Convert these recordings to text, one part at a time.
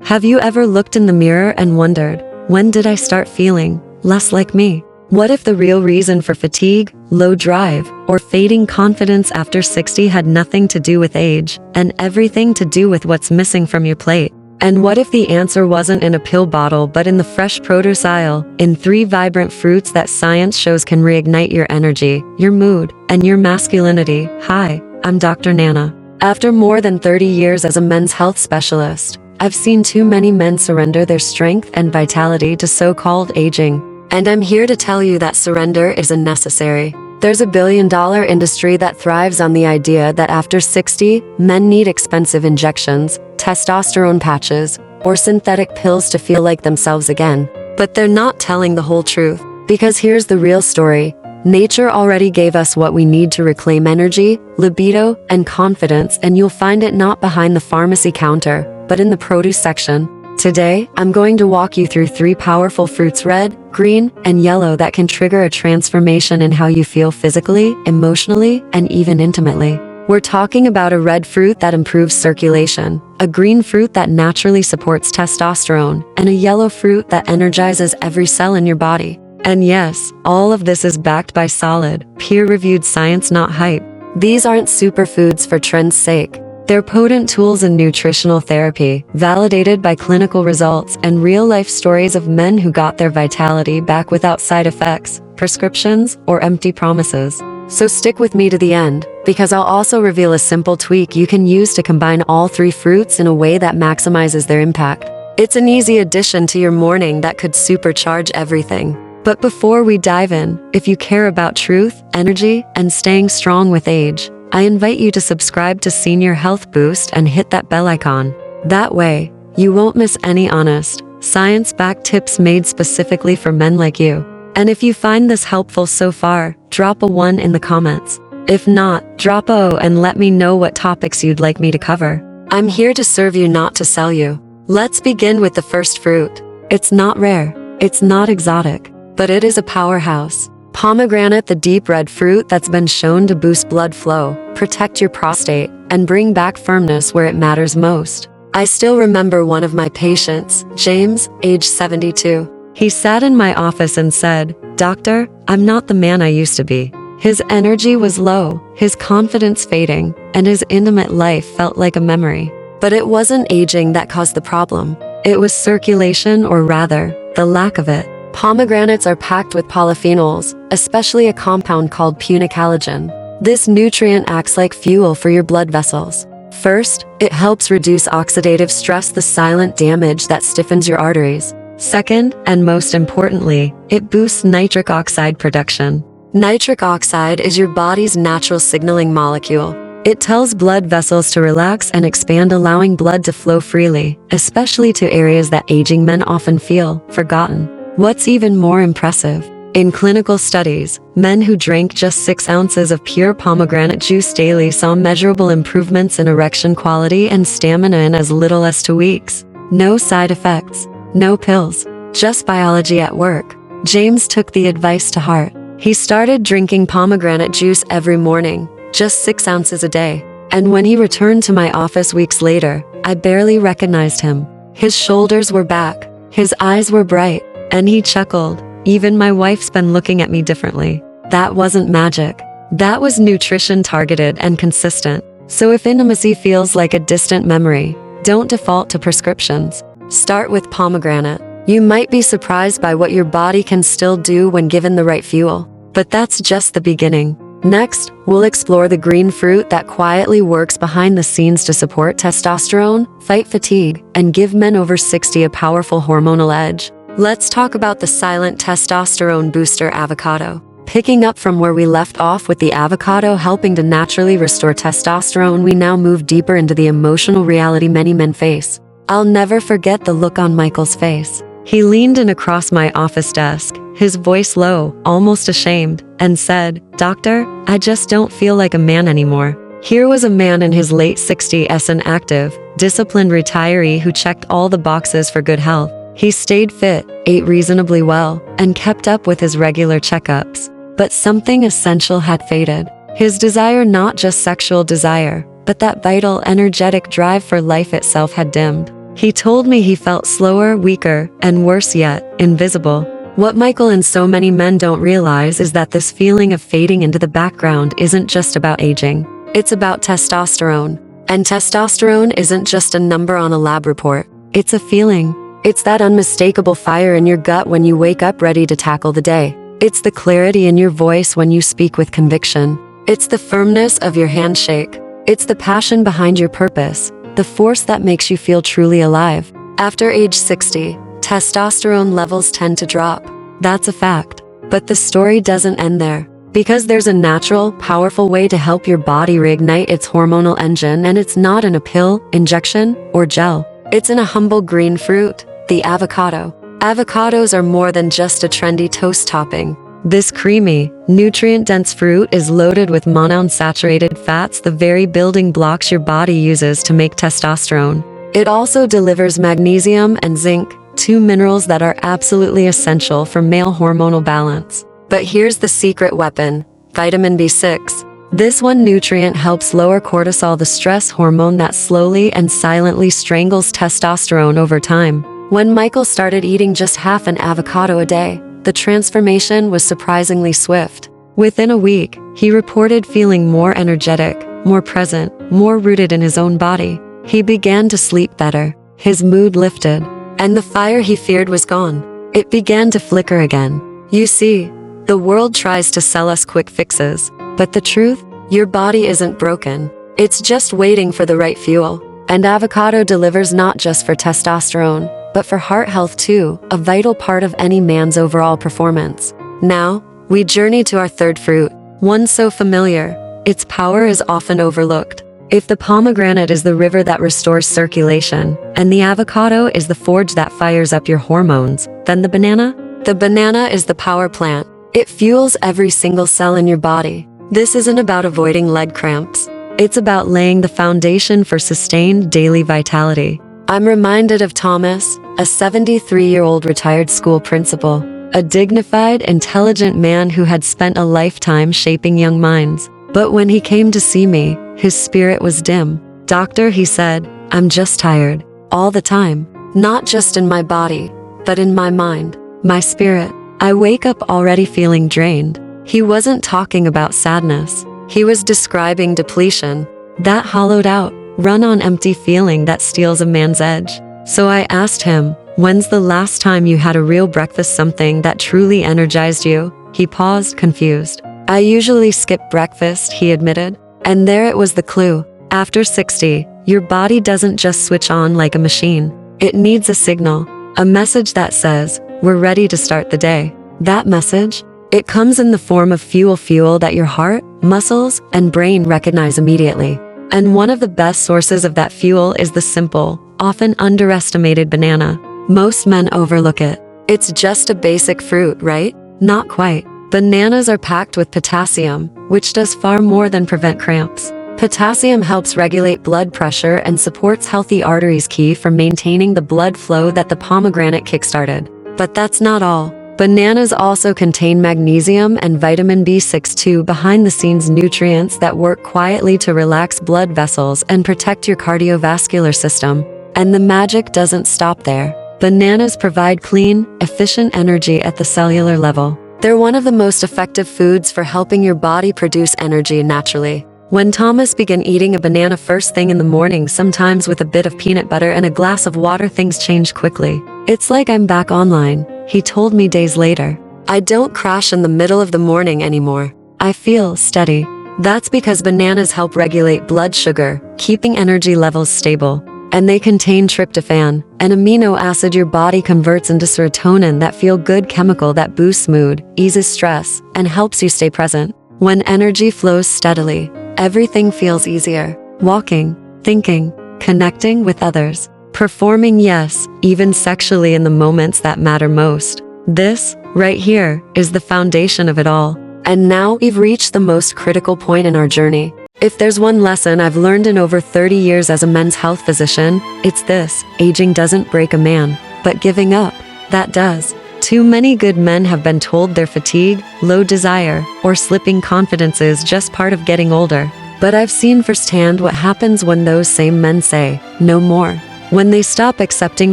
Have you ever looked in the mirror and wondered, when did I start feeling less like me? What if the real reason for fatigue, low drive, or fading confidence after 60 had nothing to do with age, and everything to do with what's missing from your plate? And what if the answer wasn't in a pill bottle but in the fresh produce aisle, in 3 vibrant fruits that science shows can reignite your energy, your mood, and your masculinity? Hi, I'm Dr. Nana. After more than 30 years as a men's health specialist, I've seen too many men surrender their strength and vitality to so-called aging. And I'm here to tell you that surrender isn't necessary. There's a billion-dollar industry that thrives on the idea that after 60, men need expensive injections, testosterone patches, or synthetic pills to feel like themselves again. But they're not telling the whole truth. Because here's the real story. Nature already gave us what we need to reclaim energy, libido, and confidence, and you'll find it not behind the pharmacy counter, but in the produce section. Today, I'm going to walk you through 3 powerful fruits, red, green, and yellow, that can trigger a transformation in how you feel physically, emotionally, and even intimately. We're talking about a red fruit that improves circulation, a green fruit that naturally supports testosterone, and a yellow fruit that energizes every cell in your body. And yes, all of this is backed by solid, peer-reviewed science, not hype. These aren't superfoods for trend's sake. They're potent tools in nutritional therapy, validated by clinical results and real-life stories of men who got their vitality back without side effects, prescriptions, or empty promises. So stick with me to the end, because I'll also reveal a simple tweak you can use to combine all 3 fruits in a way that maximizes their impact. It's an easy addition to your morning that could supercharge everything. But before we dive in, if you care about truth, energy, and staying strong with age, I invite you to subscribe to Senior Health Boost and hit that bell icon. That way, you won't miss any honest, science-backed tips made specifically for men like you. And if you find this helpful so far, drop a 1 in the comments. If not, drop a O and let me know what topics you'd like me to cover. I'm here to serve you, not to sell you. Let's begin with the first fruit. It's not rare, it's not exotic, but it is a powerhouse. Pomegranate, the deep red fruit that's been shown to boost blood flow, protect your prostate, and bring back firmness where it matters most. I still remember one of my patients, James, age 72. He sat in my office and said, "Doctor, I'm not the man I used to be." His energy was low, his confidence fading, and his intimate life felt like a memory. But it wasn't aging that caused the problem. It was circulation, or rather, the lack of it. Pomegranates are packed with polyphenols, especially a compound called punicalagin. This nutrient acts like fuel for your blood vessels. First, it helps reduce oxidative stress, the silent damage that stiffens your arteries. Second, and most importantly, it boosts nitric oxide production. Nitric oxide is your body's natural signaling molecule. It tells blood vessels to relax and expand, allowing blood to flow freely, especially to areas that aging men often feel forgotten. What's even more impressive, in clinical studies, men who drank just 6 ounces of pure pomegranate juice daily saw measurable improvements in erection quality and stamina in as little as 2 weeks. No side effects, no pills, just biology at work. James took the advice to heart. He started drinking pomegranate juice every morning, just 6 ounces a day. And when he returned to my office weeks later, I barely recognized him. His shoulders were back, his eyes were bright, and he chuckled. Even my wife's been looking at me differently. That wasn't magic. That was nutrition, targeted and consistent. So if intimacy feels like a distant memory, don't default to prescriptions. Start with pomegranate. You might be surprised by what your body can still do when given the right fuel. But that's just the beginning. Next, we'll explore the green fruit that quietly works behind the scenes to support testosterone, fight fatigue, and give men over 60 a powerful hormonal edge. Let's talk about the silent testosterone booster, avocado. Picking up from where we left off with the avocado helping to naturally restore testosterone, we now move deeper into the emotional reality many men face. I'll never forget the look on Michael's face. He leaned in across my office desk, his voice low, almost ashamed, and said, "Doctor, I just don't feel like a man anymore." Here was a man in his late 60s, an active, disciplined retiree who checked all the boxes for good health. He stayed fit, ate reasonably well, and kept up with his regular checkups. But something essential had faded. His desire, not just sexual desire, but that vital, energetic drive for life itself, had dimmed. He told me he felt slower, weaker, and worse yet, invisible. What Michael and so many men don't realize is that this feeling of fading into the background isn't just about aging. It's about testosterone. And testosterone isn't just a number on a lab report. It's a feeling. It's that unmistakable fire in your gut when you wake up ready to tackle the day. It's the clarity in your voice when you speak with conviction. It's the firmness of your handshake. It's the passion behind your purpose, the force that makes you feel truly alive. After age 60, testosterone levels tend to drop. That's a fact. But the story doesn't end there. Because there's a natural, powerful way to help your body reignite its hormonal engine, and it's not in a pill, injection, or gel. It's in a humble green fruit, the avocado. Avocados are more than just a trendy toast topping. This creamy, nutrient-dense fruit is loaded with monounsaturated fats, the very building blocks your body uses to make testosterone. It also delivers magnesium and zinc, two minerals that are absolutely essential for male hormonal balance. But here's the secret weapon, vitamin B6. This one nutrient helps lower cortisol, the stress hormone that slowly and silently strangles testosterone over time. When Michael started eating just half an avocado a day, the transformation was surprisingly swift. Within a week, he reported feeling more energetic, more present, more rooted in his own body. He began to sleep better, his mood lifted, and the fire he feared was gone. It began to flicker again. You see, the world tries to sell us quick fixes, but the truth, your body isn't broken. It's just waiting for the right fuel. And avocado delivers not just for testosterone, but for heart health too, a vital part of any man's overall performance. Now, we journey to our third fruit, one so familiar, its power is often overlooked. If the pomegranate is the river that restores circulation, and the avocado is the forge that fires up your hormones, then the banana? The banana is the power plant. It fuels every single cell in your body. This isn't about avoiding leg cramps. It's about laying the foundation for sustained daily vitality. I'm reminded of Thomas, a 73-year-old retired school principal, a dignified, intelligent man who had spent a lifetime shaping young minds. But when he came to see me, his spirit was dim. "Doctor," he said, "I'm just tired. All the time. Not just in my body, but in my mind, my spirit. I wake up already feeling drained." He wasn't talking about sadness. He was describing depletion. That hollowed out, run-on-empty feeling that steals a man's edge. So I asked him, "When's the last time you had a real breakfast, something that truly energized you?" He paused, confused. "I usually skip breakfast," he admitted. And there it was, the clue. After 60, your body doesn't just switch on like a machine. It needs a signal, a message that says, "We're ready to start the day." That message? It comes in the form of fuel that your heart, muscles, and brain recognize immediately. And one of the best sources of that fuel is the simple, often underestimated banana. Most men overlook it. It's just a basic fruit, right? Not quite. Bananas are packed with potassium, which does far more than prevent cramps. Potassium helps regulate blood pressure and supports healthy arteries, key for maintaining the blood flow that the pomegranate kickstarted. But that's not all. Bananas also contain magnesium and vitamin B6, two behind-the-scenes nutrients that work quietly to relax blood vessels and protect your cardiovascular system. And the magic doesn't stop there. Bananas provide clean, efficient energy at the cellular level. They're one of the most effective foods for helping your body produce energy naturally. When Thomas began eating a banana first thing in the morning, sometimes with a bit of peanut butter and a glass of water, things changed quickly. "It's like I'm back online," he told me days later. "I don't crash in the middle of the morning anymore. I feel steady." That's because bananas help regulate blood sugar, keeping energy levels stable. And they contain tryptophan, an amino acid your body converts into serotonin, that feel-good chemical that boosts mood, eases stress, and helps you stay present. When energy flows steadily, everything feels easier. Walking, thinking, connecting with others, performing, yes, even sexually in the moments that matter most. This, right here, is the foundation of it all. And now we've reached the most critical point in our journey. If there's one lesson I've learned in over 30 years as a men's health physician, it's this: aging doesn't break a man, but giving up, that does. Too many good men have been told their fatigue, low desire, or slipping confidence is just part of getting older. But I've seen firsthand what happens when those same men say, "No more." when they stop accepting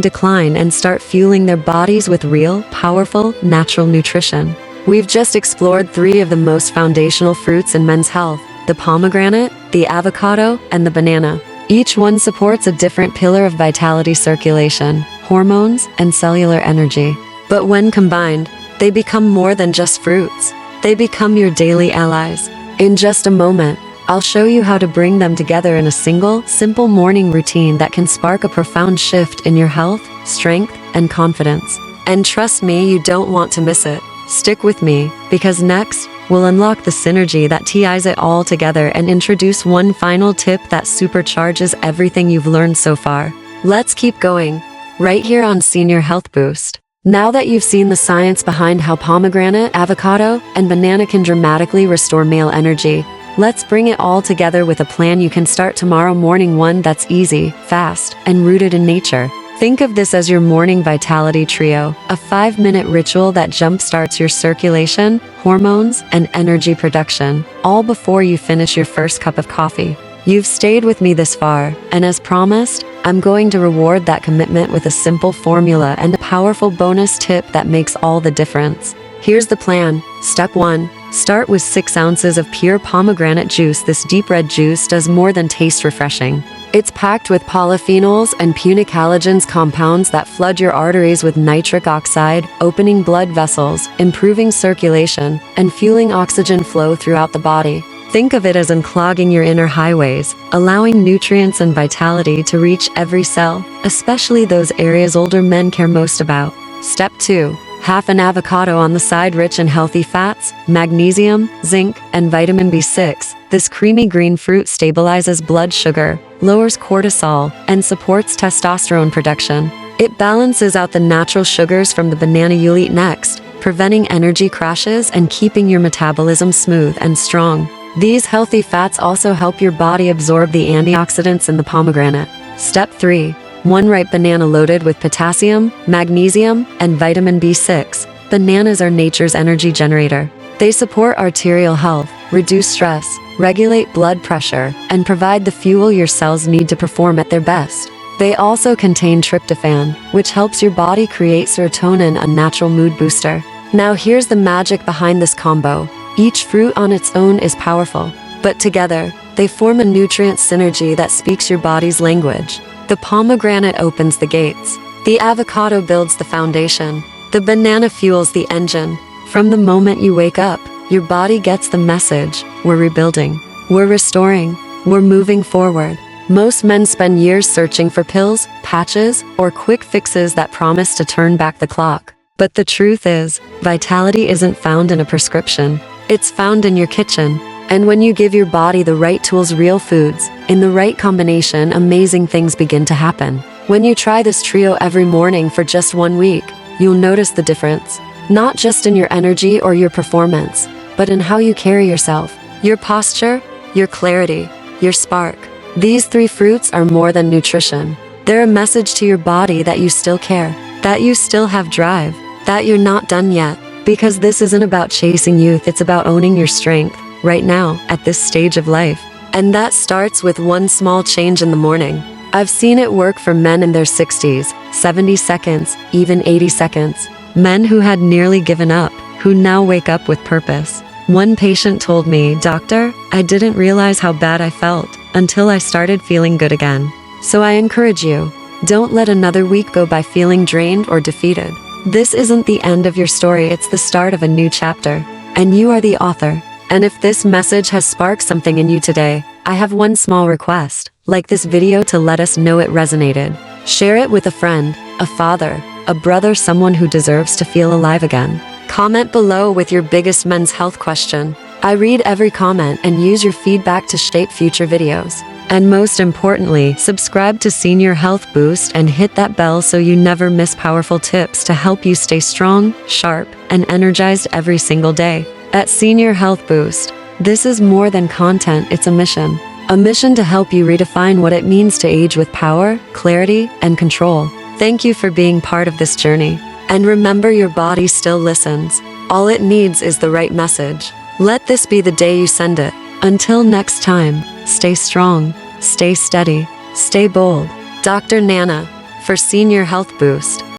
decline and start fueling their bodies with real, powerful, natural nutrition. We've just explored 3 of the most foundational fruits in men's health: the pomegranate, the avocado, and the banana. Each one supports a different pillar of vitality, circulation, hormones, and cellular energy. But when combined, they become more than just fruits. They become your daily allies. In just a moment, I'll show you how to bring them together in a single, simple morning routine that can spark a profound shift in your health, strength, and confidence. And trust me, you don't want to miss it. Stick with me, because next, we'll unlock the synergy that ties it all together and introduce one final tip that supercharges everything you've learned so far. Let's keep going, right here on Senior Health Boost. Now that you've seen the science behind how pomegranate, avocado, and banana can dramatically restore male energy, let's bring it all together with a plan you can start tomorrow morning, one that's easy, fast, and rooted in nature. Think of this as your morning vitality trio, a 5-minute ritual that jumpstarts your circulation, hormones, and energy production, all before you finish your first cup of coffee. You've stayed with me this far, and as promised, I'm going to reward that commitment with a simple formula and a powerful bonus tip that makes all the difference. Here's the plan. Step 1. Start with 6 ounces of pure pomegranate juice. This deep red juice does more than taste refreshing. It's packed with polyphenols and punic halogens, compounds that flood your arteries with nitric oxide, opening blood vessels, improving circulation, and fueling oxygen flow throughout the body. Think of it as unclogging your inner highways, allowing nutrients and vitality to reach every cell, especially those areas older men care most about. Step 2. Half an avocado on the side, rich in healthy fats, magnesium, zinc, and vitamin B6. This creamy green fruit stabilizes blood sugar, lowers cortisol, and supports testosterone production. It balances out the natural sugars from the banana you'll eat next, preventing energy crashes and keeping your metabolism smooth and strong. These healthy fats also help your body absorb the antioxidants in the pomegranate. Step 3. 1 ripe banana loaded with potassium, magnesium, and vitamin B6. Bananas are nature's energy generator. They support arterial health, reduce stress, regulate blood pressure, and provide the fuel your cells need to perform at their best. They also contain tryptophan, which helps your body create serotonin, a natural mood booster. Now here's the magic behind this combo. Each fruit on its own is powerful, but together, they form a nutrient synergy that speaks your body's language. The pomegranate opens the gates. The avocado builds the foundation. The banana fuels the engine. From the moment you wake up, your body gets the message. We're rebuilding. We're restoring. We're moving forward. Most men spend years searching for pills, patches, or quick fixes that promise to turn back the clock. But the truth is, vitality isn't found in a prescription. It's found in your kitchen. And when you give your body the right tools, real foods, in the right combination, amazing things begin to happen. When you try this trio every morning for just 1 week, you'll notice the difference. Not just in your energy or your performance, but in how you carry yourself, your posture, your clarity, your spark. These 3 fruits are more than nutrition. They're a message to your body that you still care, that you still have drive, that you're not done yet. Because this isn't about chasing youth, it's about owning your strength, right now, at this stage of life. And that starts with one small change in the morning. I've seen it work for men in their 60s, 70 seconds, even 80 seconds. Men who had nearly given up, who now wake up with purpose. One patient told me, "Doctor, I didn't realize how bad I felt until I started feeling good again." So I encourage you, don't let another week go by feeling drained or defeated. This isn't the end of your story, it's the start of a new chapter. And you are the author. And if this message has sparked something in you today, I have one small request. Like this video to let us know it resonated. Share it with a friend, a father, a brother, someone who deserves to feel alive again. Comment below with your biggest men's health question. I read every comment and use your feedback to shape future videos. And most importantly, subscribe to Senior Health Boost and hit that bell so you never miss powerful tips to help you stay strong, sharp, and energized every single day. At Senior Health Boost, this is more than content, it's a mission. A mission to help you redefine what it means to age with power, clarity, and control. Thank you for being part of this journey. And remember, your body still listens. All it needs is the right message. Let this be the day you send it. Until next time, stay strong, stay steady, stay bold, Dr. Nana for Senior Health Boost.